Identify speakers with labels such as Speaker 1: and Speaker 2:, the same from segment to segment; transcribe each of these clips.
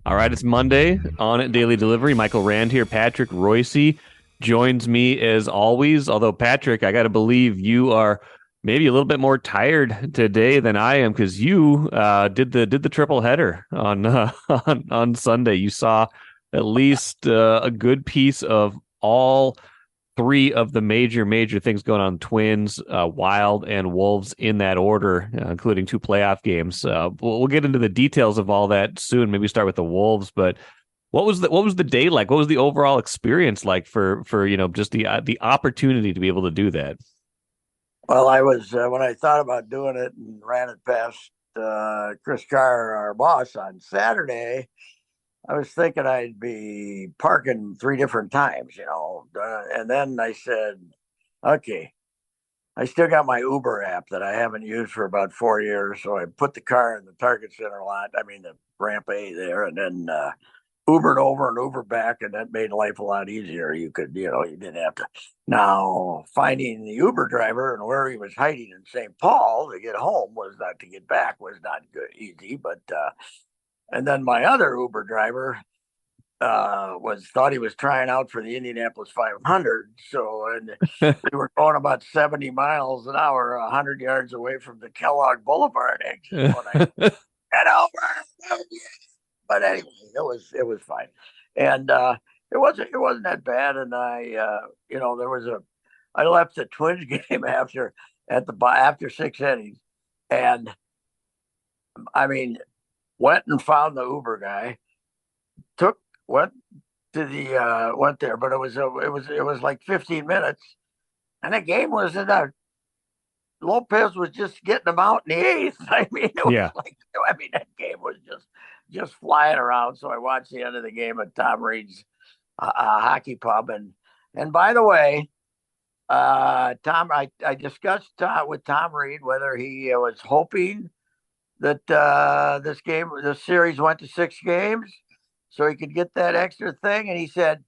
Speaker 1: All right, it's Monday on at Daily Delivery. Michael Rand here. Patrick Reusse joins me as always. Although Patrick, I got to believe you are maybe a little bit more tired today than I am because you did the triple header on on Sunday. You saw at least a good piece of all three of the major things going on: Twins, Wild, and Wolves in that order, including two playoff games. We'll get into the details of all that soon. Maybe start with the Wolves, but what was the day like? What was the overall experience like for just the opportunity to be able to do that?
Speaker 2: Well, I was when I thought about doing it and ran it past Chris Carr, our boss, on Saturday. I was thinking I'd be parking three different times, and then I said, "Okay, I still got my Uber app that I haven't used for about 4 years." So I put the car in the Target Center lot. I mean, the ramp A there, and then Ubered over and Ubered back, and that made life a lot easier. You could, you didn't have to. Now, finding the Uber driver and where he was hiding in St. Paul to get home was not to get back was not good, easy. But and then my other Uber driver was thought he was trying out for the Indianapolis 500. So, and we were going about 70 miles an hour, 100 yards away from the Kellogg Boulevard exit. When I get over, but anyway, it was fine, and it wasn't that bad. And there was I left the Twins game after 6 innings, and I mean went and found the Uber guy, took went to the went there, but it was like 15 minutes, and the game was in a Lopez was just getting them out in the eighth. I mean, it was
Speaker 1: Yeah.
Speaker 2: like, that game was just flying around. So I watched the end of the game at Tom Reed's hockey pub, and by the way, Tom, I discussed with Tom Reed whether he was hoping that this series went to 6 games, so he could get that extra thing, and he said,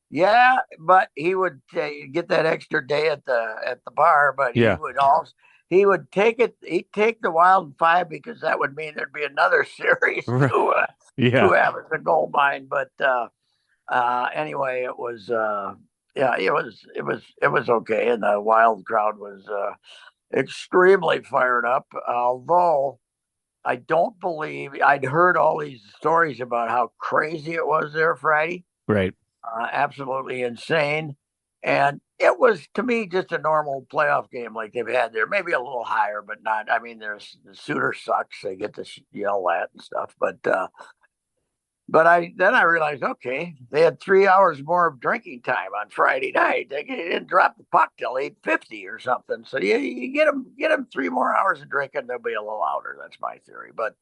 Speaker 2: yeah, but he would get that extra day at the bar, but
Speaker 1: Yeah.
Speaker 2: he would take it. He'd take the Wild in five because that would mean there'd be another series to
Speaker 1: Yeah.
Speaker 2: have as a gold mine. But anyway, it was yeah, it was okay, and the Wild crowd was extremely fired up. Although I don't believe I'd heard all these stories about how crazy it was there Friday,
Speaker 1: Right.
Speaker 2: absolutely insane. And it was to me just a normal playoff game like they've had there, maybe a little higher, but not. I mean, there's the Suitor sucks; they get to yell at and stuff. But I realized, okay, they had 3 hours more of drinking time on Friday night. They didn't drop the puck till 8:50 or something. So you get them 3 more hours of drinking, they'll be a little louder. That's my theory. But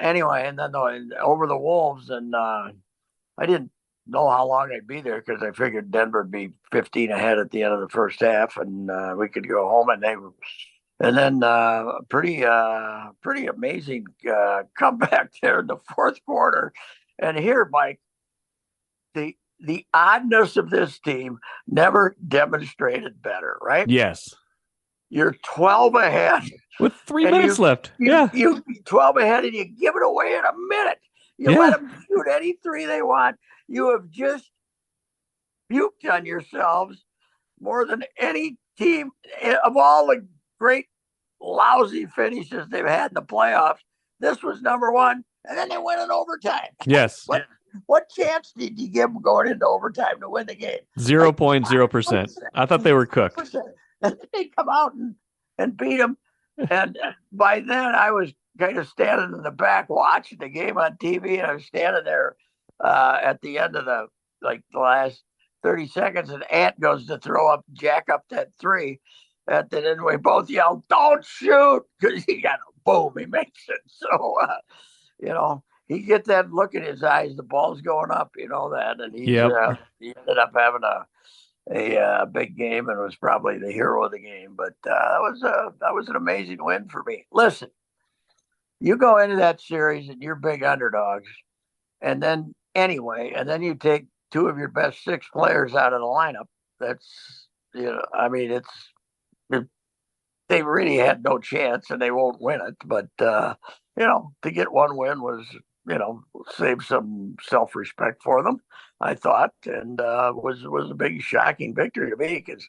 Speaker 2: anyway, and then over the Wolves, and I didn't know how long I'd be there because I figured Denver'd be 15 ahead at the end of the first half, and we could go home. And then pretty amazing comeback there in the fourth quarter. And here, Mike, the oddness of this team never demonstrated better. Right?
Speaker 1: Yes.
Speaker 2: You're 12 ahead,
Speaker 1: With three
Speaker 2: and
Speaker 1: minutes left. Yeah.
Speaker 2: you 12 ahead, and you give it away in a minute. You let
Speaker 1: Yeah.
Speaker 2: them shoot any three they want. You have just puked on yourselves more than any team of all the great lousy finishes they've had in the playoffs. This was number one, and then they went in overtime.
Speaker 1: Yes.
Speaker 2: What chance did you give them going into overtime to win the game? Like
Speaker 1: 0.0%. I thought they were cooked.
Speaker 2: 0.0%. And they come out and beat them. And by then, I was kind of standing in the back watching the game on TV, and I was standing there at the end of the last 30 seconds, and Ant goes to jack up that three. And then we both yelled, "Don't shoot!" Because he got a boom, he makes it. So, he get that look in his eyes, the ball's going up, that. And
Speaker 1: Yep.
Speaker 2: he ended up having a big game and was probably the hero of the game. But that was an amazing win for me. Listen, you go into that series and you're big underdogs, and then you take two of your best six players out of the lineup. That's I mean, they really had no chance, and they won't win it. But to get one win save some self-respect for them, I thought, and was a big shocking victory to me because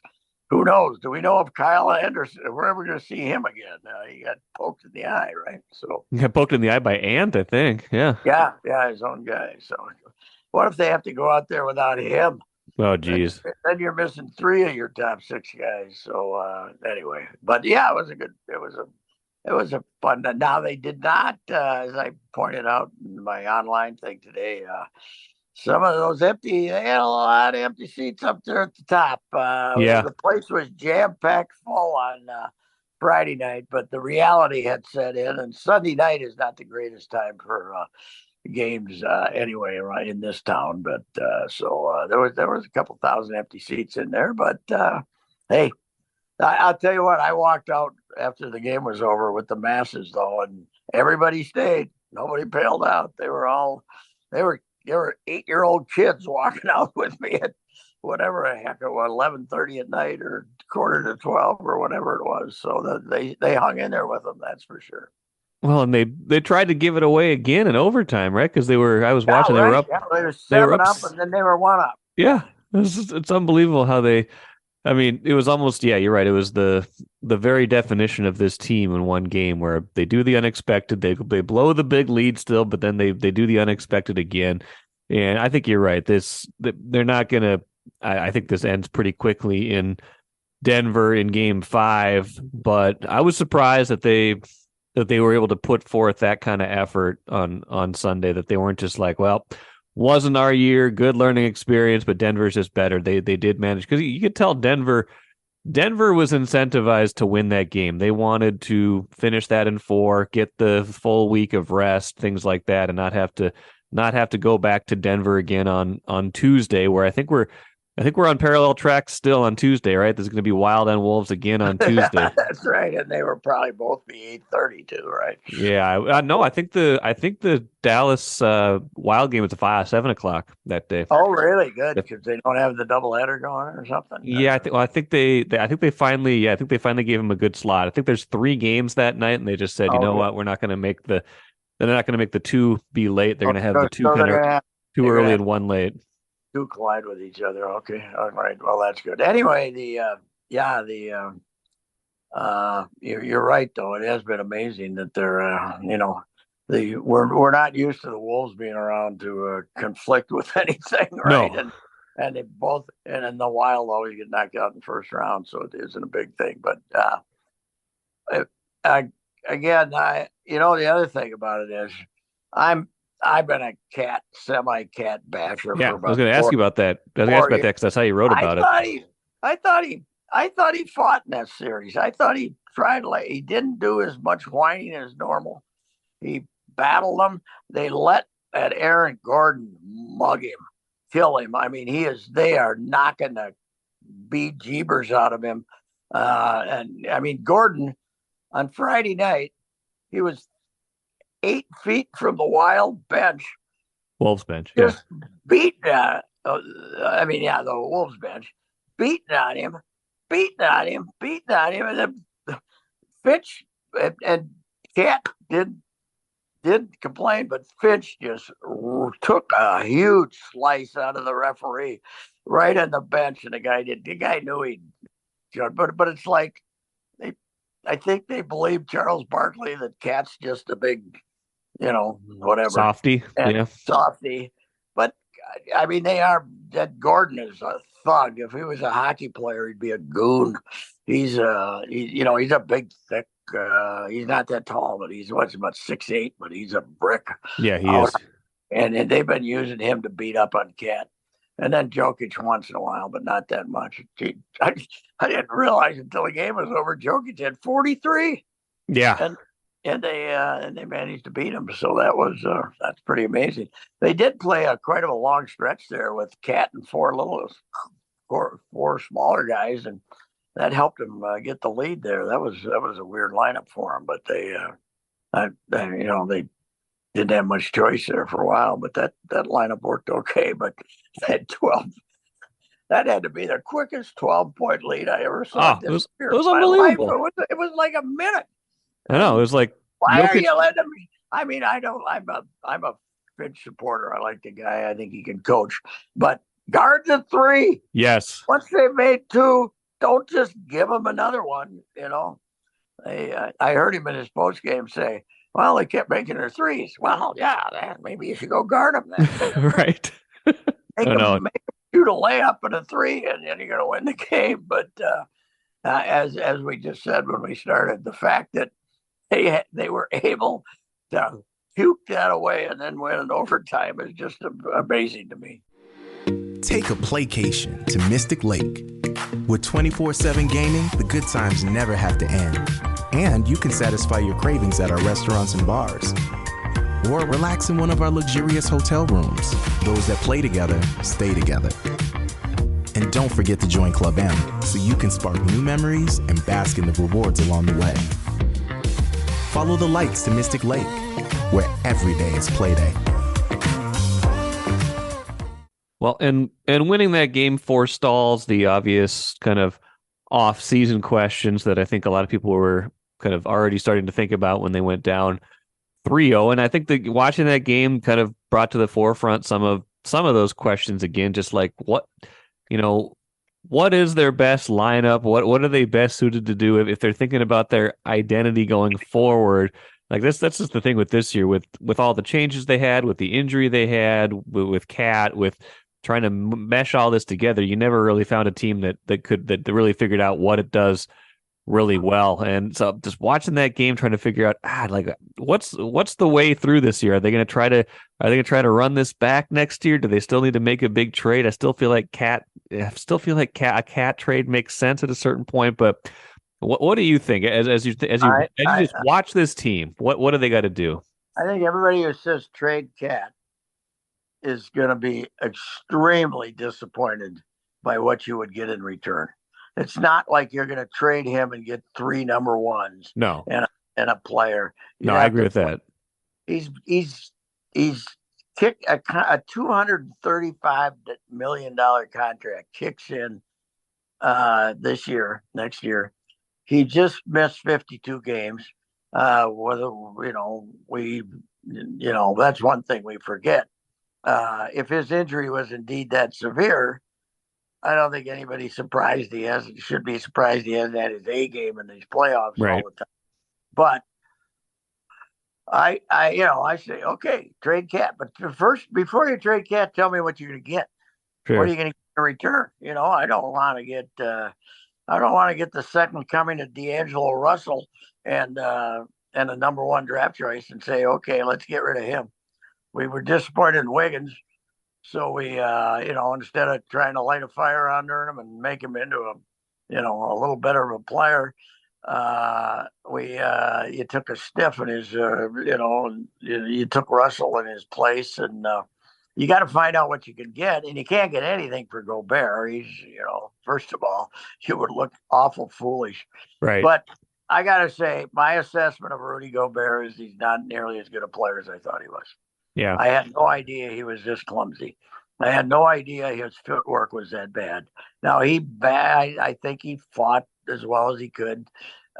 Speaker 2: who knows? Do we know if Kyle Anderson, if we're ever going to see him again? He got poked in the eye, right? So
Speaker 1: He got poked in the eye by Ant, I think. Yeah.
Speaker 2: yeah, his own guy. So what if they have to go out there without him?
Speaker 1: Oh,
Speaker 2: Then,
Speaker 1: geez.
Speaker 2: then you're missing three of your top six guys. So anyway, but yeah, it was a fun. Now they did not, as I pointed out in my online thing today. Some of those empty, they had a lot of empty seats up there at the top.
Speaker 1: Yeah.
Speaker 2: The place was jam packed full on Friday night, but the reality had set in, and Sunday night is not the greatest time for games anyway, right in this town. But so there was a couple thousand empty seats in there. But hey, I'll tell you what, I walked out after the game was over with the masses though, and everybody stayed. Nobody bailed out. They were 8-year-old kids walking out with me at whatever the heck it was, 11:30 at night or quarter to 12 or whatever it was. So that they hung in there with them, that's for sure.
Speaker 1: Well, and they tried to give it away again in overtime, right? Because I was
Speaker 2: Yeah,
Speaker 1: watching,
Speaker 2: right. Yeah, they were
Speaker 1: they were
Speaker 2: 7
Speaker 1: up.
Speaker 2: up and then they were 1 up.
Speaker 1: Yeah,
Speaker 2: Yeah.
Speaker 1: it's unbelievable how I mean, it was almost, yeah, you're right. It was the very definition of this team in one game where they do the unexpected, they blow the big lead still, but then they do the unexpected again. And I think you're right. They're not gonna. I think this ends pretty quickly in Denver in Game 5, but I was surprised that they were able to put forth that kind of effort on Sunday. That they weren't just like, well, wasn't our year, good learning experience, but Denver's just better. They did manage because you could tell Denver was incentivized to win that game. They wanted to finish that in 4, get the full week of rest, things like that, and not have to go back to Denver again on Tuesday, where I think we're on parallel tracks still on Tuesday, right? There's going to be Wild and Wolves again on Tuesday.
Speaker 2: That's right, and they were probably both be 8:32, right?
Speaker 1: Yeah, no, I think the Dallas Wild game was at 7 o'clock that day.
Speaker 2: Oh, really? Good,
Speaker 1: That-
Speaker 2: because they don't have the doubleheader going or something.
Speaker 1: Yeah, I think they finally gave him a good slot. I think there's 3 games that night, and they just said, you know
Speaker 2: Okay.
Speaker 1: what, they're not going to make the two be late. They're going to have the two
Speaker 2: So
Speaker 1: kind of two
Speaker 2: they're gonna
Speaker 1: early
Speaker 2: have
Speaker 1: and one late.
Speaker 2: two collide with each other. Okay, all right. Well, that's good. Anyway, you're right though. It has been amazing that they're we're not used to the Wolves being around to conflict with anything, right?
Speaker 1: No,
Speaker 2: And they both and in the Wild always get knocked out in the first round, so it isn't a big thing. But I, I, again, the other thing about it is I'm I've been a semi-cat basher
Speaker 1: yeah,
Speaker 2: for
Speaker 1: I was
Speaker 2: about
Speaker 1: going to ask you about that. I was going to ask
Speaker 2: four
Speaker 1: about that
Speaker 2: years.
Speaker 1: because that's how you wrote
Speaker 2: I
Speaker 1: about it.
Speaker 2: thought he, I thought he, I thought he fought in that series. I thought he tried like he didn't do as much whining as normal. He battled them. They let that Aaron Gordon mug him, kill him. I mean, they are knocking the beat jeebers out of him. And I mean, Gordon on Friday night, he was 8 feet from the Wild bench,
Speaker 1: Wolves bench, yeah.
Speaker 2: just beating. The Wolves bench, beating on him, beating on him, and then Finch and Cat didn't complain, but Finch just took a huge slice out of the referee right on the bench, and the guy knew he'd, but it's like I think they believe Charles Barkley that Cat's just a big, whatever,
Speaker 1: Softy,
Speaker 2: and
Speaker 1: yeah.
Speaker 2: softy. But I mean, that Gordon is a thug. If he was a hockey player, he'd be a goon. He's a big, thick. He's not that tall, but he's about 6'8", but he's a brick.
Speaker 1: Yeah, he
Speaker 2: Out,
Speaker 1: is.
Speaker 2: and they've been using him to beat up on Cat. And then Jokic once in a while, but not that much. I didn't realize until the game was over. Jokic had 43,
Speaker 1: Yeah.
Speaker 2: and they managed to beat him. So that's pretty amazing. They did play quite a long stretch there with Cat and four smaller guys, and that helped them get the lead there. That was a weird lineup for them, but they didn't have much choice there for a while. But that lineup worked okay. But that 12, that had to be the quickest 12-point lead I ever saw.
Speaker 1: Oh, it was
Speaker 2: In my life.
Speaker 1: unbelievable.
Speaker 2: It was like a minute.
Speaker 1: I know. It was like
Speaker 2: Why are
Speaker 1: Jokic.
Speaker 2: you letting them? I mean, I don't. I'm a Finch supporter. I like the guy. I think he can coach. But guard the three.
Speaker 1: Yes.
Speaker 2: Once they've made two, don't just give them another one. I heard him in his post game say, "Well, they kept making their threes." Well, yeah, maybe you should go guard them then.
Speaker 1: Right.
Speaker 2: Make
Speaker 1: Oh
Speaker 2: them
Speaker 1: no.
Speaker 2: make them shoot a layup and a three, and then you're going to win the game. But as we just said when we started, the fact that they were able to puke that away and then win in overtime is just amazing to me.
Speaker 3: Take a playcation to Mystic Lake. With 24/7 gaming, the good times never have to end. And you can satisfy your cravings at our restaurants and bars. Or relax in one of our luxurious hotel rooms. Those that play together, stay together. And don't forget to join Club M so you can spark new memories and bask in the rewards along the way. Follow the lights to Mystic Lake, where every day is play day.
Speaker 1: Well, and winning that game forestalls the obvious kind of off-season questions that I think a lot of people were kind of already starting to think about when they went down 3-0. And I think that watching that game kind of brought to the forefront some of those questions again, just like you know, what is their best lineup? What are they best suited to do if they're thinking about their identity going forward? Like that's just the thing with this year, with all the changes they had, with the injury they had, with Cat, with trying to mesh all this together. You never really found a team that really figured out what it does really well. And so just watching that game, trying to figure out like what's the way through this year? Are they going to try to run this back next year? Do they still need to make a big trade? I still feel like a Cat trade makes sense at a certain point, but what do you think as you just watch this team? What do they got to do?
Speaker 2: I think everybody who says trade Cat is going to be extremely disappointed by what you would get in return. It's not like you're going to trade him and get 3 number ones
Speaker 1: No.
Speaker 2: and a player.
Speaker 1: I agree with that.
Speaker 2: He's kicked a $235 million contract kicks in next year. He just missed 52 games. Whether that's one thing we forget. If his injury was indeed that severe, I don't think anybody's surprised should be surprised he hasn't had his A game in these playoffs all the time. But I say, okay, trade Cat. But first, before you trade Cat, tell me what you're going to get. Sure. What are you going to get in return? I don't want to get the second coming of D'Angelo Russell and a number 1 draft choice and say, okay, let's get rid of him. We were disappointed in Wiggins. So we, instead of trying to light a fire under him and make him into a little better of a player, you took a stiff in his, you took Russell in his place, and you got to find out what you can get, and you can't get anything for Gobert. He's, first of all, you would look awful foolish,
Speaker 1: right?
Speaker 2: But I got to say, my assessment of Rudy Gobert is he's not nearly as good a player as I thought he was.
Speaker 1: Yeah.
Speaker 2: I had no idea he was this clumsy. I had no idea his footwork was that bad. Now I think he fought as well as he could.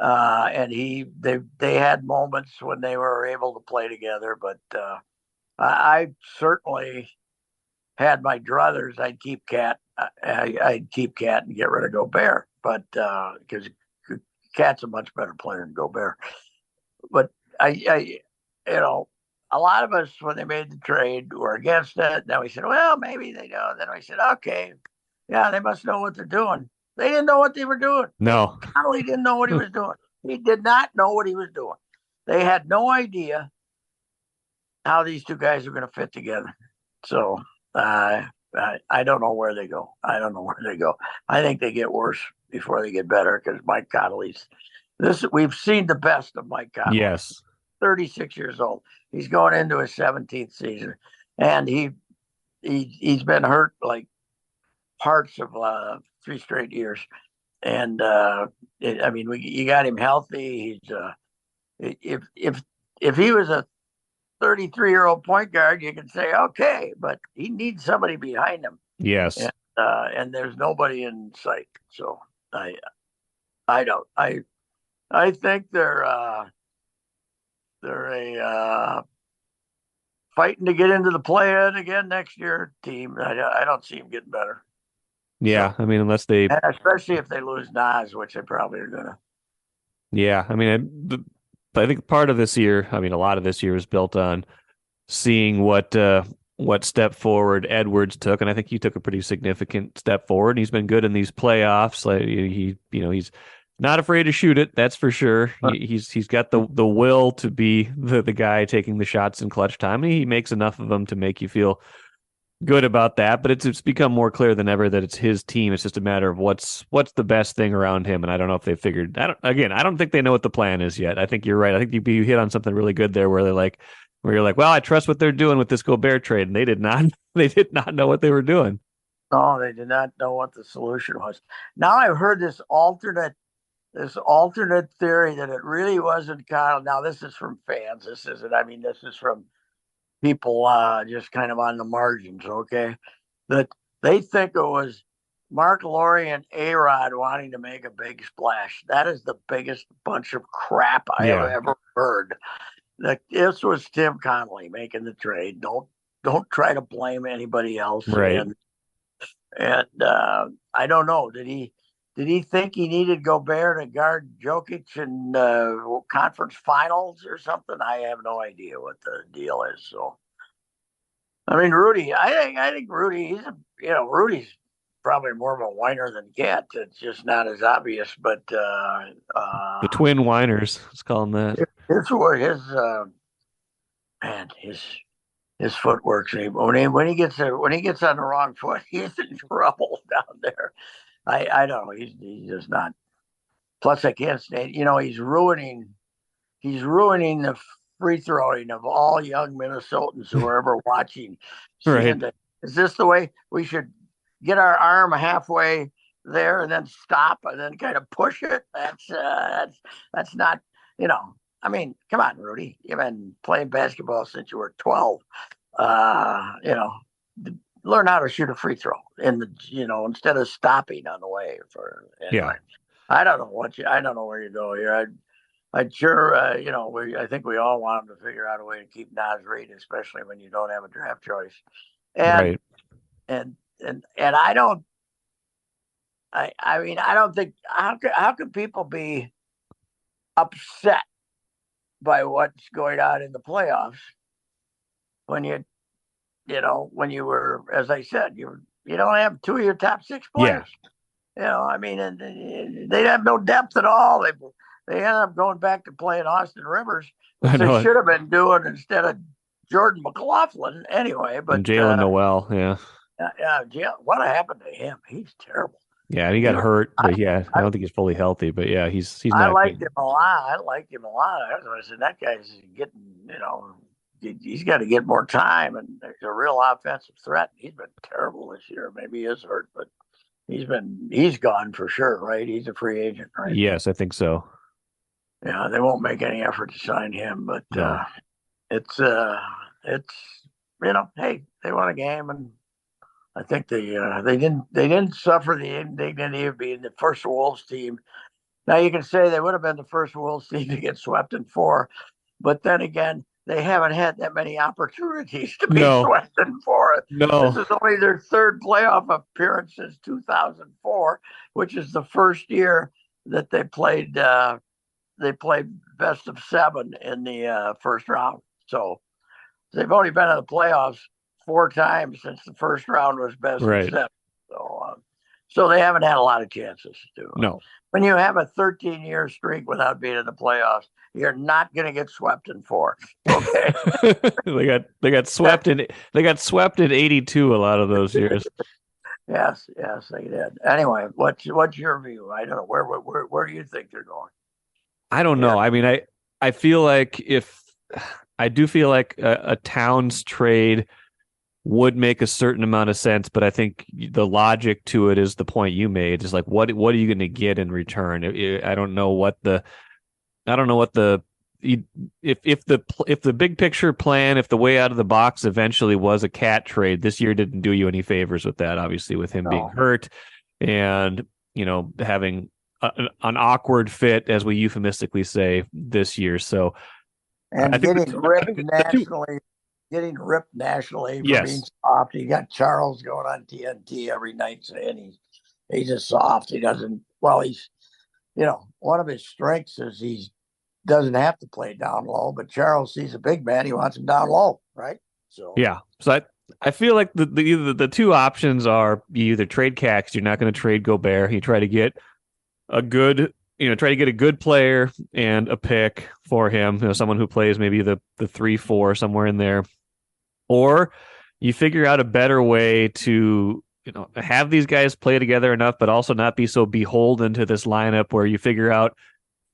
Speaker 2: And they had moments when they were able to play together, but I certainly had my druthers. I'd keep Cat. I'd keep Cat and get rid of Gobert, but because Cat's a much better player than Gobert. But a lot of us, when they made the trade, were against it. Then we said, well, maybe they know. Then we said, okay, yeah, they must know what they're doing. They didn't know what they were doing.
Speaker 1: No.
Speaker 2: Connolly didn't know what he was doing. He did not know what he was doing. They had no idea how these two guys were going to fit together. So I don't know where they go. I think they get worse before they get better because Mike Connolly's we've seen the best of Mike Connolly.
Speaker 1: Yes.
Speaker 2: 36 years old. He's going into his 17th season, and he's been hurt like parts of 3 straight years. And you got him healthy. He's if he was a 33-year-old point guard, you could say okay, but he needs somebody behind him.
Speaker 1: Yes.
Speaker 2: And there's nobody in sight. So I think they're. they're a fighting to get into the play-in again next year team. I don't see them getting better.
Speaker 1: Yeah,
Speaker 2: So,
Speaker 1: I mean, unless they,
Speaker 2: and especially if they lose Nas, which they probably are gonna.
Speaker 1: yeah, I mean, I think part of this year, I mean, a lot of this year is built on seeing what step forward Edwards took, and I think he took a pretty significant step forward. He's been good in these playoffs. Like he's not afraid to shoot it. That's for sure. He's got the will to be the guy taking the shots in clutch time. He makes enough of them to make you feel good about that. But it's become more clear than ever that it's his team. It's just a matter of what's the best thing around him. And I don't know if they figured. I don't think they know what the plan is yet. I think you're right. I think you hit on something really good there, where you're like, well, I trust what they're doing with this Gobert trade, and they did not. They did not know what they were doing.
Speaker 2: No, they did not know what the solution was. Now I've heard this alternate theory that it really wasn't Kyle. Now this is from fans. This isn't. I mean, this is from people just kind of on the margins. Okay, that they think it was Mark Laurie and A-Rod wanting to make a big splash. That is the biggest bunch of crap I have
Speaker 1: Yeah,
Speaker 2: ever heard. That this was Tim Connolly making the trade. Don't try to blame anybody else.
Speaker 1: right.
Speaker 2: And I don't know. Did he think he needed Gobert to guard Jokic in conference finals or something? I have no idea what the deal is. So I mean, Rudy. I think Rudy. Rudy's probably more of a whiner than Cat. It's just not as obvious. But
Speaker 1: The twin whiners. Let's call them that.
Speaker 2: it's where his footwork. When he gets on the wrong foot, he's in trouble down there. I don't know. He's just not. Plus, I can't stand. He's ruining the free throwing of all young Minnesotans who are ever watching.
Speaker 1: Right.
Speaker 2: Seeing that, is this the way we should get our arm halfway there and then stop and then kind of push it? That's not. I mean, come on, Rudy. You've been playing basketball since you were 12. Uh, you know, learn how to shoot a free throw instead of stopping on the way.
Speaker 1: Yeah.
Speaker 2: Anyway, I don't know where you go here. I sure, I think we all want them to figure out a way to keep Nas Reed, especially when you don't have a draft choice. And
Speaker 1: Right.
Speaker 2: and I don't. I mean, I don't think how can people be upset by what's going on in the playoffs when when you were, as I said, you don't have two of your top six
Speaker 1: Yeah.
Speaker 2: players. I mean, and they have no depth at all. They ended up going back to playing Austin Rivers,
Speaker 1: I
Speaker 2: which they
Speaker 1: know it.
Speaker 2: should have been doing instead of Jordan McLaughlin anyway. But
Speaker 1: And Jalen Noel. Yeah.
Speaker 2: what happened to him? He's terrible.
Speaker 1: Yeah. And he got hurt,
Speaker 2: I,
Speaker 1: but yeah, I
Speaker 2: I,
Speaker 1: don't think he's fully healthy. But yeah, he's
Speaker 2: I
Speaker 1: not
Speaker 2: liked
Speaker 1: good.
Speaker 2: him a lot. I liked him a lot. I said that guy's getting, he's got to get more time, and there's a real offensive threat. He's been terrible this year. Maybe he is hurt, but he's gone for sure, right? He's a free agent, right?
Speaker 1: Yes, I think so.
Speaker 2: Yeah, they won't make any effort to sign him, but
Speaker 1: No.
Speaker 2: it's hey, they won a game, and I think they didn't suffer the indignity of being the first Wolves team. Now you can say they would have been the first Wolves team to get swept in four, but then again, they haven't had that many opportunities to be
Speaker 1: No.
Speaker 2: swept in four. This
Speaker 1: No.
Speaker 2: is only their third playoff appearance since 2004, which is the first year that they played. They played best of seven in the first round. So they've only been in the playoffs four times since the first round was best of
Speaker 1: Right.
Speaker 2: seven. So they haven't had a lot of chances to.
Speaker 1: No.
Speaker 2: When you have a 13-year streak without being in the playoffs, you're not going to get swept in four. Okay.
Speaker 1: They got swept in 82 a lot of those years.
Speaker 2: Yes, they did. Anyway, what's your view? I don't know where do you think they're going?
Speaker 1: I don't know.
Speaker 2: Yeah.
Speaker 1: I mean, I feel like I do feel like a Towns trade would make a certain amount of sense, but I think the logic to it is the point you made. Is like, what are you going to get in return? I don't know what the if the big picture plan, if the way out of the box eventually was a Cat trade, this year didn't do you any favors with that. Obviously, with him being hurt and having an awkward fit, as we euphemistically say, this year. So
Speaker 2: And
Speaker 1: I think I think the two.
Speaker 2: getting ripped nationally for being
Speaker 1: Yes.
Speaker 2: soft. You got Charles going on TNT every night saying he's a soft. He doesn't. Well, he's one of his strengths is he doesn't have to play down low. But Charles sees a big man, he wants him down low, right? So
Speaker 1: Yeah. So I feel like the two options are you either trade Cax, you're not going to trade Gobert. You try to get a good try to get a good player and a pick for him, someone who plays maybe the 3-4 somewhere in there, or you figure out a better way to have these guys play together enough, but also not be so beholden to this lineup where you figure out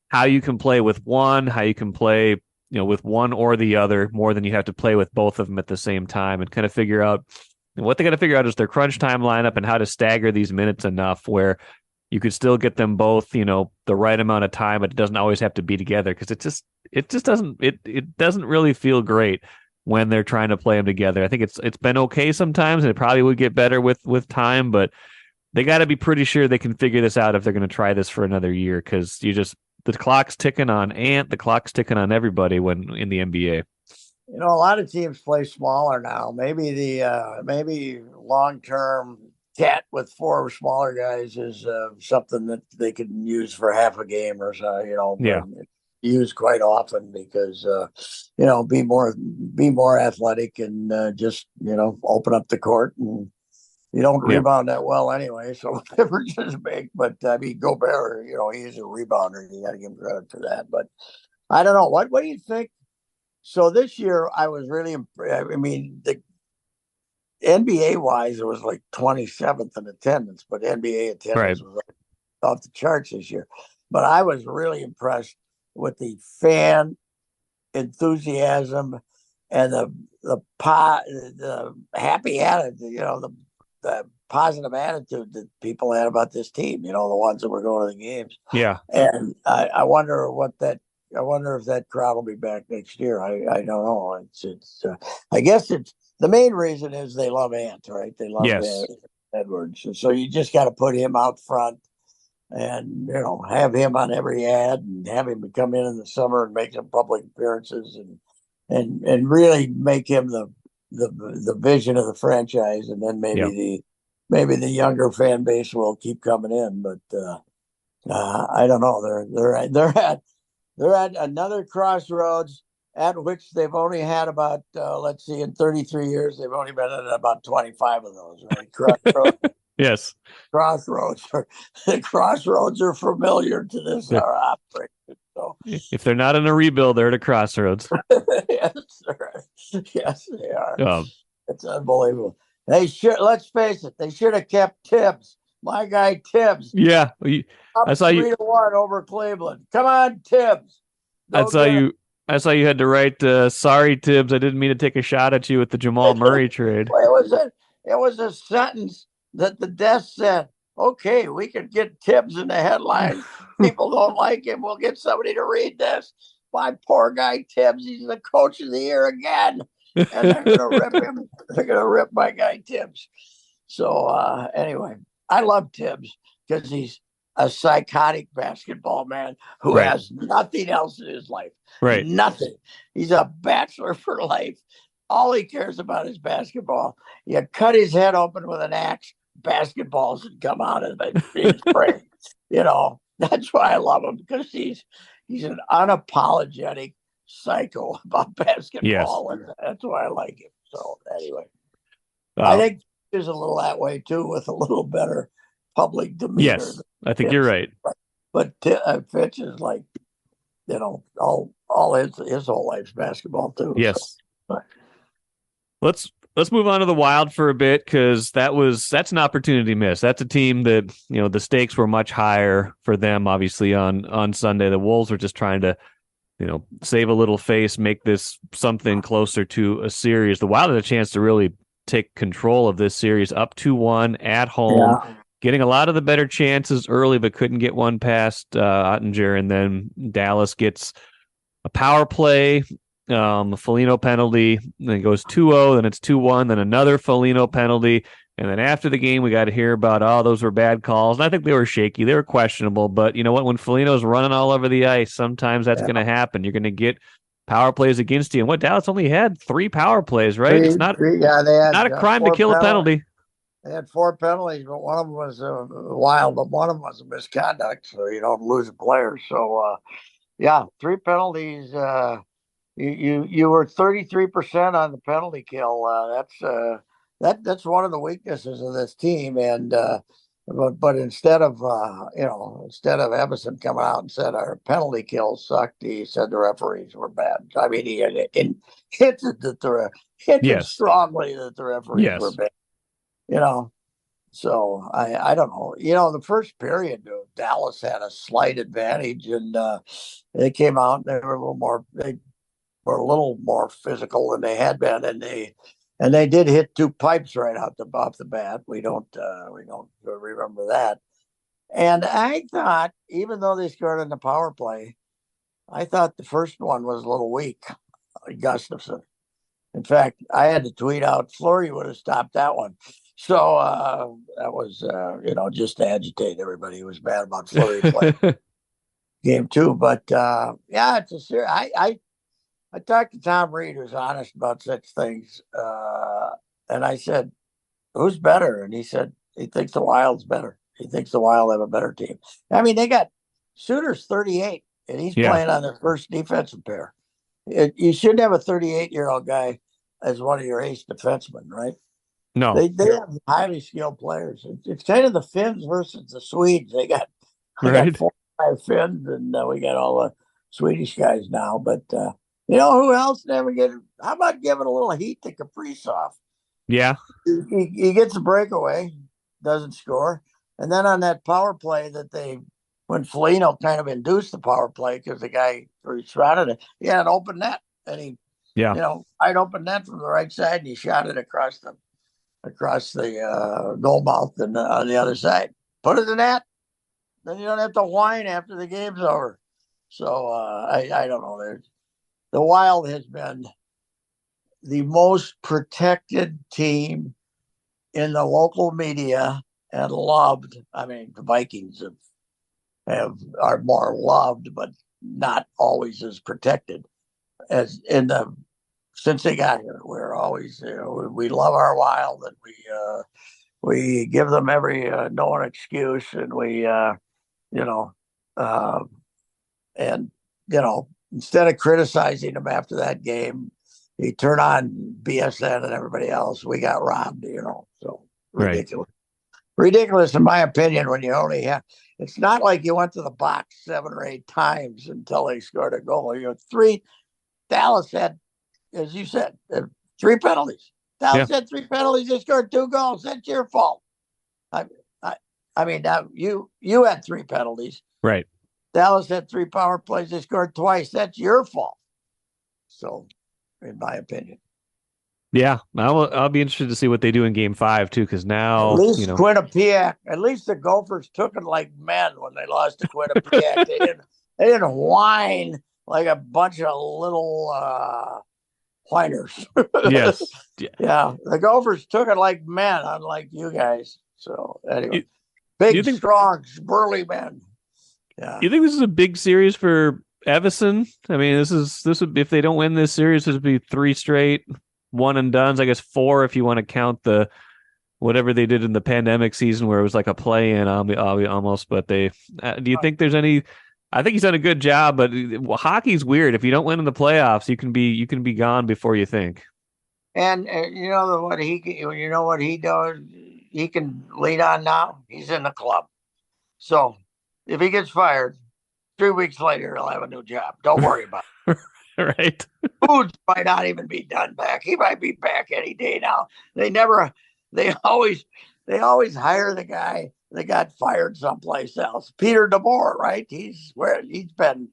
Speaker 1: how you can play with one, how you can play with one or the other more than you have to play with both of them at the same time, and kind of figure out what they got to figure out is their crunch time lineup and how to stagger these minutes enough where you could still get them both, the right amount of time, but it doesn't always have to be together because it doesn't really feel great when they're trying to play them together. I think it's been okay sometimes, and it probably would get better with time, but they got to be pretty sure they can figure this out if they're going to try this for another year because the clock's ticking on Ant, the clock's ticking on everybody when in the NBA.
Speaker 2: a lot of teams play smaller now. Maybe maybe long term cat with four smaller guys is something that they can use for half a game or so.
Speaker 1: Yeah.
Speaker 2: Used quite often because be more athletic and just open up the court, and you don't rebound that well anyway, so the difference is big. But I mean, Gobert, he's a rebounder. You got to give him credit for that. But I don't know. What do you think? So this year, I was really. I mean, the NBA wise, it was like 27th in attendance, but NBA attendance was off the charts this year. But I was really impressed with the fan enthusiasm and the happy attitude, the positive attitude that people had about this team, the ones that were going to the games.
Speaker 1: Yeah.
Speaker 2: And I wonder if that crowd will be back next year. I don't know. I guess the main reason is they love Ant, right? They love Edwards. So you just got to put him out front and, have him on every ad and have him come in the summer and make some public appearances and really make him the vision of the franchise. And then maybe the younger fan base will keep coming in, but I don't know. They're at another crossroads at which they've only had about, in 33 years, they've only been at about 25 of those, right? Crossroads.
Speaker 1: Yes.
Speaker 2: Crossroads are familiar to this operation. So
Speaker 1: if they're not in a rebuild, they're at a crossroads.
Speaker 2: Yes, they are. It's unbelievable. Let's face it, they should have kept Tibbs. My guy Tibbs.
Speaker 1: Yeah. I saw
Speaker 2: 3-1 over Cleveland. Come on, Tibbs.
Speaker 1: I saw you had to write, sorry, Tibbs, I didn't mean to take a shot at you with the Jamal Murray trade.
Speaker 2: It was a sentence that the desk said, okay, we could get Tibbs in the headlines. People don't like him. We'll get somebody to read this. My poor guy Tibbs, he's the coach of the year again. And they're going to rip him. They're going to rip my guy Tibbs. So anyway, I love Tibbs because he's a psychotic basketball man who has nothing else in his life.
Speaker 1: Right. Nothing.
Speaker 2: He's a bachelor for life. All he cares about is basketball. You cut his head open with an axe, basketballs would come out of his brain. That's why I love him, because he's an unapologetic psycho about basketball, and that's why I like him. So anyway, I think there's a little that way too, with a little better public demeanor.
Speaker 1: Yes, I think you're right.
Speaker 2: But Fitch is like, all his whole life's basketball too.
Speaker 1: Yes.
Speaker 2: So.
Speaker 1: Let's move on to the Wild for a bit, because that's an opportunity miss. That's a team that, the stakes were much higher for them, obviously, on Sunday. The Wolves were just trying to, save a little face, make this something closer to a series. The Wild had a chance to really take control of this series, up 2-1 at home, getting a lot of the better chances early, but couldn't get one past Ottinger. And then Dallas gets a power play, a Foligno penalty, then it goes 2-0, then it's 2-1, then another Foligno penalty. And then after the game, we got to hear about, those were bad calls. And I think they were shaky. They were questionable. But you know what? When Foligno's running all over the ice, sometimes that's going to happen. You're going to get power plays against you. And what Dallas only had 3 power plays, right? It's not
Speaker 2: Yeah, they had
Speaker 1: not a crime to
Speaker 2: four
Speaker 1: kill a
Speaker 2: penalties.
Speaker 1: penalty.
Speaker 2: They had 4 penalties, but one of them was wild, but one of them was a misconduct, so you don't lose a player. So yeah, 3 penalties. You were 33% on the penalty kill. That's one of the weaknesses of this team. And but instead of instead of Emerson coming out and said our penalty kill sucked, he said the referees were bad. I mean, he hinted hinted
Speaker 1: Yes.
Speaker 2: strongly that the referees were
Speaker 1: Yes.
Speaker 2: bad. You know, so I don't know. The first period, Dallas had a slight advantage, and they came out and they were a little more physical than they had been, and they did hit 2 pipes right off the bat. We don't remember that. And I thought, even though they scored in the power play, I thought the first one was a little weak, Gustafson. In fact, I had to tweet out Fleury would have stopped that one. So that was, just to agitate everybody who was mad about Fleury play game 2. But yeah, it's a serious. I talked to Tom Reed, who's honest about such things, and I said, "Who's better?" And he said he thinks the Wild's better. He thinks the Wild have a better team. I mean, they got Suter's 38, and he's
Speaker 1: Yeah.
Speaker 2: playing on their first defensive pair. You shouldn't have a 38-year-old guy as one of your ace defensemen, right?
Speaker 1: No.
Speaker 2: They have highly skilled players. It's kind of the Finns versus the Swedes. I got
Speaker 1: Right.
Speaker 2: 4 or 5 Finns, and we got all the Swedish guys now. But you know who else never get? How about giving a little heat to Kaprizov?
Speaker 1: Yeah.
Speaker 2: He gets a breakaway, doesn't score, and then on that power play when Foligno kind of induced the power play because the guy shot it, he had an open net, and he,
Speaker 1: Yeah.
Speaker 2: wide open net from the right side, and he shot it across the goal mouth and on the other side. Put it in that, then you don't have to whine after the game's over. So I don't know. The Wild has been the most protected team in the local media and loved. I mean, the Vikings are more loved, but not always as protected as since they got here. We're always we love our Wild, and we give them every known excuse, and we you know uh, and instead of criticizing them after that game, he turned on BSN and everybody else. We got robbed, so
Speaker 1: Right.
Speaker 2: ridiculous. Ridiculous, in my opinion, when you only have. It's not like you went to the box 7 or 8 times until they scored a goal. Dallas had, as you said, 3 penalties. Dallas had 3 penalties. They scored 2 goals. That's your fault. I mean, now you had 3 penalties.
Speaker 1: Right.
Speaker 2: Dallas had 3 power plays. They scored twice. That's your fault. So, in my opinion.
Speaker 1: Yeah, I'll be interested to see what they do in Game 5 too, because now
Speaker 2: at least Quinnipiac. At least the Gophers took it like men when they lost to Quinnipiac. they didn't whine like a bunch of little whiners.
Speaker 1: Yes.
Speaker 2: Yeah, the Gophers took it like men, unlike you guys. So anyway, big, strong, burly men. Yeah.
Speaker 1: You think this is a big series for Everson? I mean, this would, if they don't win this series, this would be 3 straight one and dones. I guess 4 if you want to count the whatever they did in the pandemic season where it was like a play-in almost. But do you think there's any? I think he's done a good job, but hockey's weird. If you don't win in the playoffs, you can be gone before you think.
Speaker 2: And you know what he does? He can lead on now. He's in the club, so if he gets fired, 3 weeks later he'll have a new job. Don't worry about it.
Speaker 1: Right.
Speaker 2: Foods might not even be done back. He might be back any day now. They always hire the guy that got fired someplace else. Peter DeBoer, right? He's been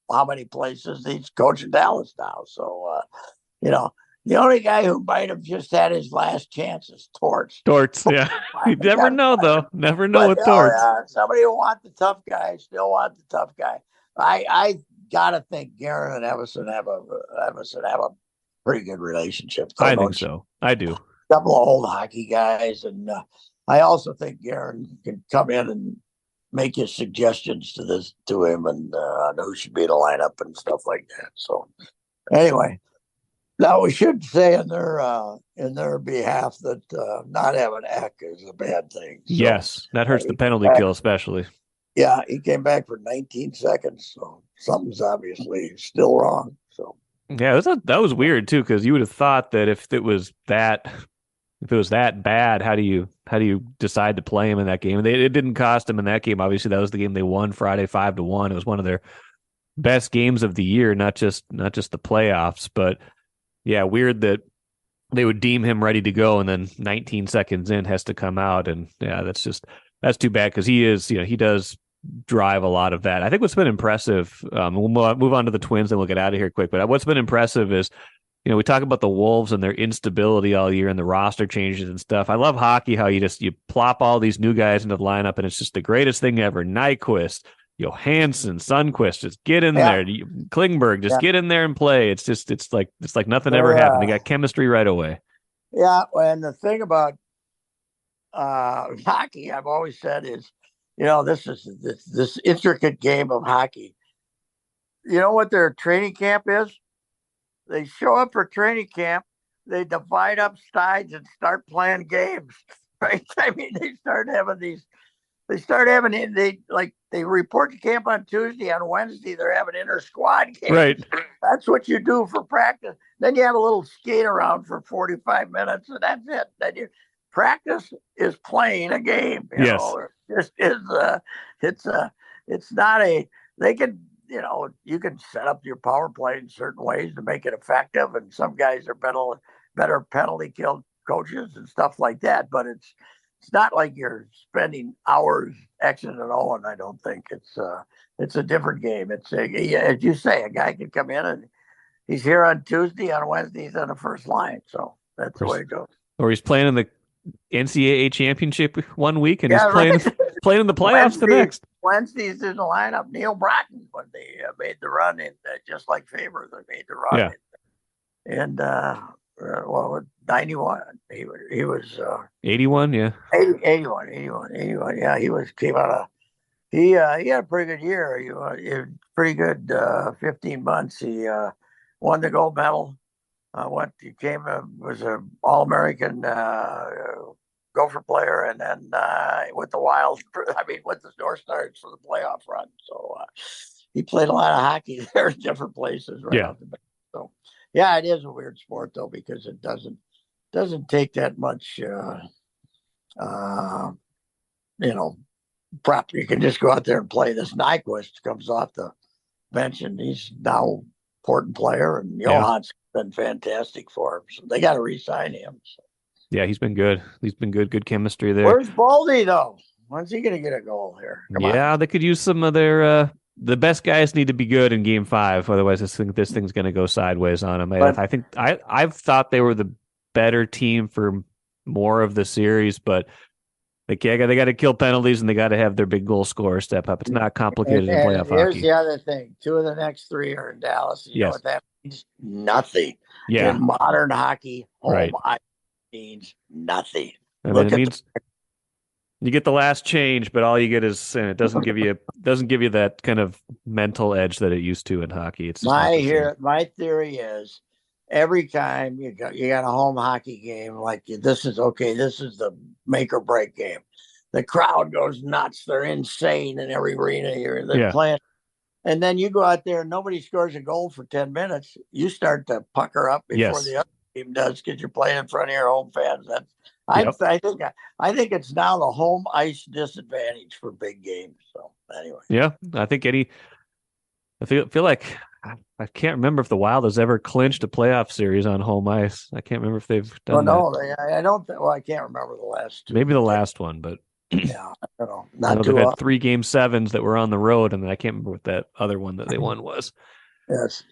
Speaker 2: how many places? He's coaching Dallas now. So the only guy who might have just had his last chance is Torts.
Speaker 1: Yeah. You never know, though. Never know with Torts.
Speaker 2: Somebody who wants the tough guy still wants the tough guy. I gotta think Guerin and Everson have a pretty good relationship.
Speaker 1: I think so. I do.
Speaker 2: A couple of old hockey guys, and I also think Guerin can come in and make his suggestions to him and who should be in the lineup and stuff like that. So anyway, now we should say in their behalf that not having Eck is a bad thing. So,
Speaker 1: yes, that hurts the penalty kill especially.
Speaker 2: Yeah, he came back for 19 seconds, so something's obviously still wrong. So
Speaker 1: yeah, that was weird too, because you would have thought that if it was that bad, how do you decide to play him in that game? It didn't cost him in that game. Obviously, that was the game they won Friday 5-1. It was one of their best games of the year, not just the playoffs. But yeah, weird that they would deem him ready to go, and then 19 seconds in has to come out, and yeah, that's too bad because he does drive a lot of that. I think what's been impressive, we'll move on to the Twins and we'll get out of here quick, but what's been impressive is, we talk about the Wolves and their instability all year and the roster changes and stuff. I love hockey, how you plop all these new guys into the lineup and it's just the greatest thing ever. Nyquist, Johansson, Sundqvist, just get in there. Klingberg, just get in there and play. It's like nothing ever happened. They got chemistry right away.
Speaker 2: Yeah, and the thing about hockey, I've always said is, this is this intricate game of hockey. You know what their training camp is? They show up for training camp, they divide up sides and start playing games. Right? I mean, they report to camp on Tuesday. On Wednesday, they're having inter squad games.
Speaker 1: Right.
Speaker 2: That's what you do for practice. Then you have a little skate around for 45 minutes, and that's it. Then practice is playing a game.
Speaker 1: Yes.
Speaker 2: It's not a. They can. You can set up your power play in certain ways to make it effective, and some guys are better penalty kill coaches and stuff like that. But it's not like you're spending hours Xing and Oing. I don't think it's a different game. It's as you say, a guy can come in and he's here on Tuesday, on Wednesday he's on the first line. So that's the way it goes.
Speaker 1: Or he's playing in the NCAA championship one week and he's playing in the playoffs the next.
Speaker 2: Wednesday's in the lineup. Neil Bratton, when they made the run in, just like Faber, they made the run.
Speaker 1: Yeah.
Speaker 2: And 91. He was
Speaker 1: 81. Yeah.
Speaker 2: 81. Yeah, came out of. He had a pretty good year. He was pretty good. 15 months. He won the gold medal. Was an All-American Gopher player, and then with the Wild, with the North Stars for the playoff run. So he played a lot of hockey there in different places. Right out the back. So yeah, it is a weird sport though, because it doesn't take that much, prep. You can just go out there and play. This Nyquist comes off the bench, and he's now important player, and Johan's been fantastic for him. So they got to re-sign him. So.
Speaker 1: Yeah, he's been good. Good chemistry there.
Speaker 2: Where's Baldy though? When's he going to get a goal here? Come on.
Speaker 1: They could use some of their. The best guys need to be good in Game 5, otherwise this thing's going to go sideways on them. I think I've thought they were the better team for more of the series, but they got to kill penalties and they got to have their big goal scorer step up. It's not complicated in playoff hockey.
Speaker 2: Here's the other thing: 2 of the next 3 are in Dallas. You know what that means? Nothing.
Speaker 1: Yeah.
Speaker 2: In modern hockey, home ice means nothing.
Speaker 1: It means you get the last change, but all you get is, and it doesn't give you that kind of mental edge that it used to in hockey. It's
Speaker 2: my theory is every time you got a home hockey game, like this is the make or break game. The crowd goes nuts. They're insane in every arena here. They're playing. And then you go out there and nobody scores a goal for 10 minutes. You start to pucker up before the other team does, because you're playing in front of your home fans. I think it's now the home ice disadvantage for big games. So anyway.
Speaker 1: Yeah, I think I feel like I can't remember if the Wild has ever clinched a playoff series on home ice. I can't remember if they've done that.
Speaker 2: I don't. Well, I can't remember the last 2.
Speaker 1: Maybe the last one, but
Speaker 2: yeah, I don't know.
Speaker 1: Not they've had 3 Game 7s that were on the road, and I can't remember what that other one that they won was.
Speaker 2: Yes.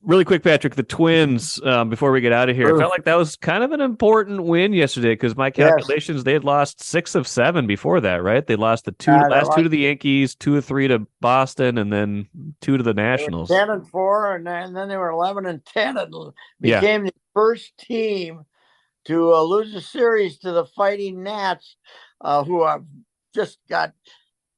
Speaker 1: Really quick, Patrick, the Twins, before we get out of here, it felt like that was kind of an important win yesterday, because my calculations, they had lost 6 of 7 before that, right? They lost the last 2 to the Yankees, 2 of 3 to Boston, and then 2 to the Nationals.
Speaker 2: 10-4, and then they were 11-10, and became the first team to lose a series to the Fighting Nats, who have just got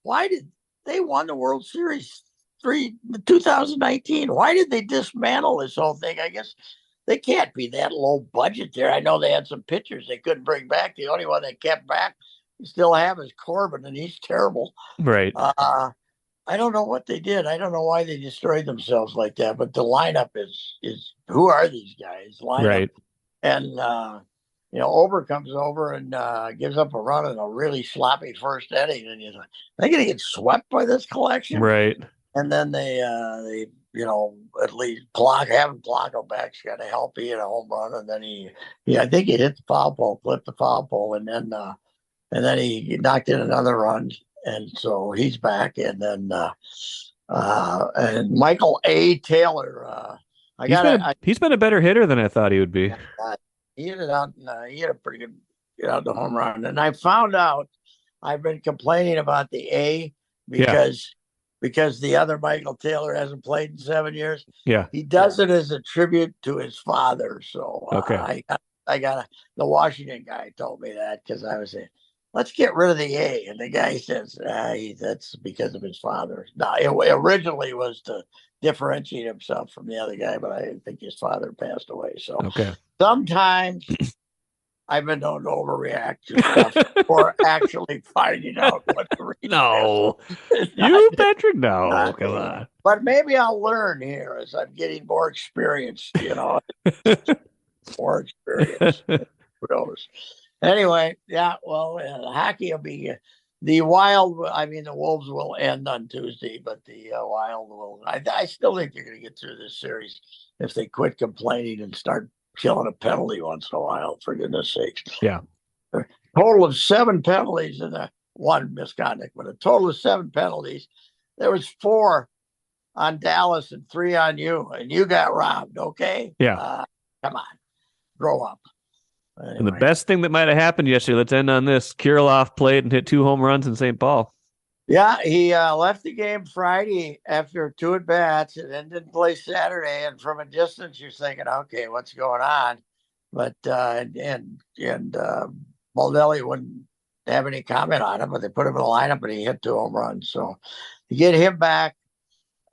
Speaker 2: why did they won the World Series 2019? Why did they dismantle this whole thing? I guess they can't be that low budget there. I know they had some pitchers they couldn't bring back. The only one they kept back, you still have is Corbin, and he's terrible.
Speaker 1: Right.
Speaker 2: I don't know what they did. I don't know why they destroyed themselves like that. But the lineup is who are these guys? Lineup.
Speaker 1: Right.
Speaker 2: And Ober comes over and gives up a run in a really sloppy first inning, and you're like, they're going to get swept by this collection,
Speaker 1: right?
Speaker 2: And then they at least having Blanco back's got to help. He had a home run, and then I think he hit the foul pole, flipped the foul pole, and then he knocked in another run, and so he's back, and then and Michael A. Taylor.
Speaker 1: He's been a better hitter than I thought he would be.
Speaker 2: He hit it out. He had a pretty good the home run. And I found out I've been complaining about the A because the other Michael Taylor hasn't played in 7 years.
Speaker 1: Yeah,
Speaker 2: he does it as a tribute to his father. So
Speaker 1: okay,
Speaker 2: I got the Washington guy told me that because I was saying, let's get rid of the A, and the guy says that's because of his father. No, it originally was to differentiate himself from the other guy, but I think his father passed away. So sometimes I've been known to overreact to stuff or actually finding out what the reason is.
Speaker 1: You, Patrick? No, come on.
Speaker 2: But maybe I'll learn here as I'm getting more experience, more experience. Who knows? Anyway, hockey will be the Wolves will end on Tuesday, but the Wild will. I still think they're going to get through this series if they quit complaining and start killing a penalty once in a while, for goodness sakes.
Speaker 1: Yeah.
Speaker 2: A total of 7 penalties and one misconduct, but a total of 7 penalties. There was 4 on Dallas and 3 on you, and you got robbed, okay?
Speaker 1: Yeah.
Speaker 2: Come on. Grow up. Anyway.
Speaker 1: And the best thing that might have happened yesterday, let's end on this. Kirilloff played and hit 2 home runs in St. Paul.
Speaker 2: Yeah, he left the game Friday after 2 at-bats and then didn't play Saturday. And from a distance, you're thinking, okay, what's going on? But Baldelli wouldn't have any comment on it, but they put him in the lineup and he hit 2 home runs. So to get him back,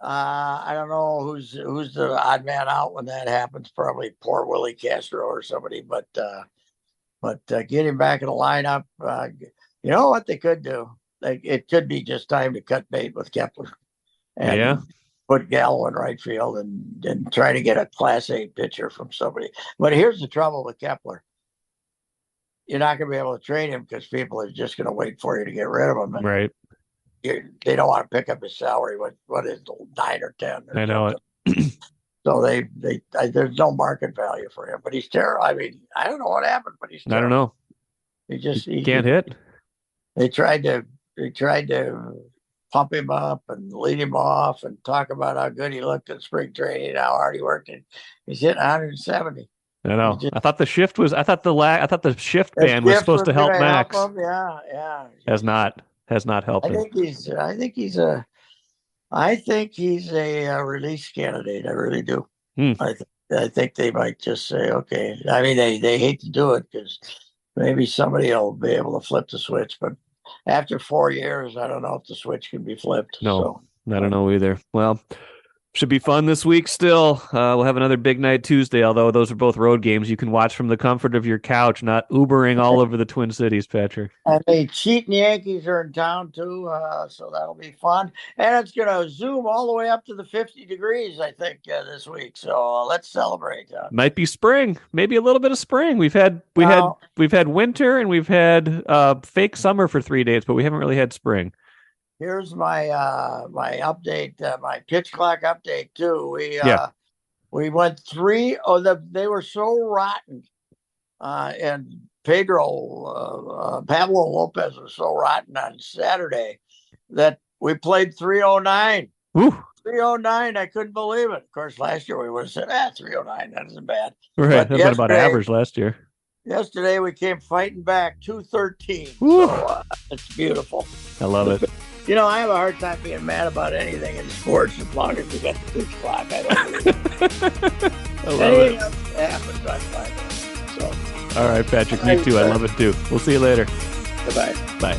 Speaker 2: I don't know who's the odd man out when that happens. Probably poor Willie Castro or somebody. But get him back in the lineup. You know what they could do? It could be just time to cut bait with Kepler and put Gallo in right field and try to get a Class A pitcher from somebody. But here's the trouble with Kepler. You're not going to be able to trade him because people are just going to wait for you to get rid of him. And
Speaker 1: right.
Speaker 2: They don't want to pick up his salary. What is it, 9 or 10?
Speaker 1: I know it.
Speaker 2: So there's no market value for him. But he's terrible. I mean, I don't know what happened, but he's terrible.
Speaker 1: I don't know.
Speaker 2: He
Speaker 1: can't hit.
Speaker 2: They tried to pump him up and lead him off and talk about how good he looked in spring training and how hard he worked. And he's hitting 170.
Speaker 1: I know. I thought the shift was. I thought the shift ban was supposed to help Max.
Speaker 2: Help him. Yeah.
Speaker 1: Has not helped him.
Speaker 2: I think he's a release candidate. I really do. I think they might just say, okay. I mean, they hate to do it because maybe somebody will be able to flip the switch, but after 4 years, I don't know if the switch can be flipped.
Speaker 1: No, I don't know either. Well, should be fun this week still. We'll have another big night Tuesday, although those are both road games you can watch from the comfort of your couch, not Ubering all over the Twin Cities, Patrick.
Speaker 2: And the cheating Yankees are in town, too, so that'll be fun. And it's going to zoom all the way up to the 50 degrees, I think, this week. So let's celebrate.
Speaker 1: Might be spring, maybe a little bit of spring. We've had winter and we've had fake summer for 3 days, but we haven't really had spring.
Speaker 2: Here's my my update, my pitch clock update too. We went 3. They were so rotten, and Pablo Lopez was so rotten on Saturday that we played 309.
Speaker 1: Woo.
Speaker 2: 309. I couldn't believe it. Of course, last year we would have said, 309. That isn't bad.
Speaker 1: Right, that's about average last year.
Speaker 2: Yesterday we came fighting back 213. So it's beautiful.
Speaker 1: I love it.
Speaker 2: I have a hard time being mad about anything in sports as long as we got the pitch clock. I don't really
Speaker 1: I love it.
Speaker 2: Happens, I'm fine. So,
Speaker 1: all right, Patrick, me too. I love it too. We'll see you later.
Speaker 2: Goodbye.
Speaker 1: Bye.